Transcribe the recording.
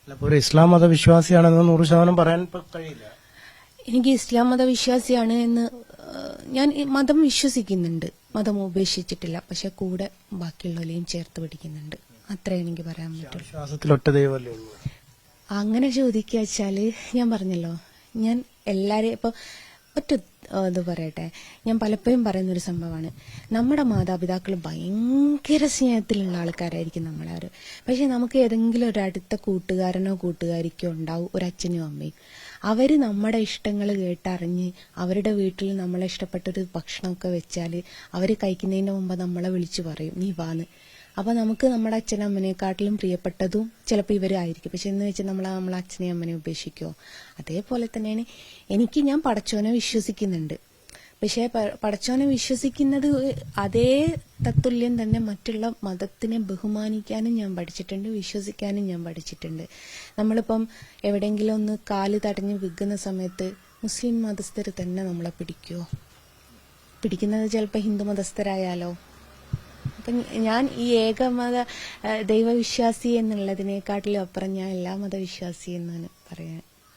ഒരു ഇസ്ലാം മതവിശ്വാസിയാണെന്ന് 100% പറയാൻ കഴിയില്ല. എനിക്ക് ഇസ്ലാം മതവിശ്വാസിയാണ് എന്ന് ഞാൻ മതം വിശ്വസിക്കുന്നുണ്ട്, മതം ഉപേക്ഷിച്ചിട്ടില്ല. പക്ഷെ കൂടെ ബാക്കിയുള്ളവരെയും ചേർത്ത് പിടിക്കുന്നുണ്ട്. അത്രേ എനിക്ക് പറയാൻ പറ്റുള്ളൂ. വിശ്വാസത്തിൽ ഒറ്റ ദൈവമല്ലേ ഉള്ളൂ? അങ്ങനെ ചോദിക്കുക വെച്ചാല് ഞാൻ പറഞ്ഞല്ലോ, ഞാൻ എല്ലാരെയും ഇപ്പൊ ഒറ്റ ഇത് പറയട്ടെ, ഞാൻ പലപ്പോഴും പറയുന്നൊരു സംഭവമാണ്, നമ്മുടെ മാതാപിതാക്കൾ ഭയങ്കര സ്നേഹത്തിലുള്ള ആൾക്കാരായിരിക്കും നമ്മളാര്. പക്ഷെ നമുക്ക് ഏതെങ്കിലും ഒരു അടുത്ത കൂട്ടുകാരനോ കൂട്ടുകാരിക്കോ ഉണ്ടാവും ഒരു അച്ഛനും അമ്മയും. അവര് നമ്മുടെ ഇഷ്ടങ്ങൾ കേട്ടറിഞ്ഞ് അവരുടെ വീട്ടിൽ നമ്മളെ ഇഷ്ടപ്പെട്ടൊരു ഭക്ഷണമൊക്കെ വെച്ചാൽ അവര് കഴിക്കുന്നതിന് മുമ്പ് നമ്മളെ വിളിച്ചു പറയും നീ വാന്ന്. അപ്പൊ നമുക്ക് നമ്മുടെ അച്ഛനമ്മനെക്കാട്ടിലും പ്രിയപ്പെട്ടതും ചിലപ്പോൾ ഇവരായിരിക്കും. പക്ഷെ എന്ന് വെച്ചാൽ നമ്മളെ അച്ഛനെയും അമ്മനെ ഉപേക്ഷിക്കുമോ? അതേപോലെ തന്നെയാണ് ഞാൻ പടച്ചോനെ വിശ്വസിക്കുന്നുണ്ട്. പക്ഷെ പടച്ചോനെ വിശ്വസിക്കുന്നത് അതേ തത്തുല്യം തന്നെ മറ്റുള്ള മതത്തിനെ ബഹുമാനിക്കാനും ഞാൻ പഠിച്ചിട്ടുണ്ട്, വിശ്വസിക്കാനും ഞാൻ പഠിച്ചിട്ടുണ്ട്. നമ്മളിപ്പം എവിടെയെങ്കിലും ഒന്ന് കാല് തടഞ്ഞ് വിൽക്കുന്ന സമയത്ത് മുസ്ലിം മതസ്ഥർ തന്നെ നമ്മളെ പിടിക്കുമോ? പിടിക്കുന്നത് ചിലപ്പോൾ ഹിന്ദു മതസ്ഥരായാലോ. അപ്പം ഞാൻ ഈ ഏകമത ദൈവവിശ്വാസി എന്നുള്ളതിനെക്കാട്ടിലും അപ്പുറം ഞാൻ എല്ലാ മതവിശ്വാസി എന്നാണ് പറയാൻ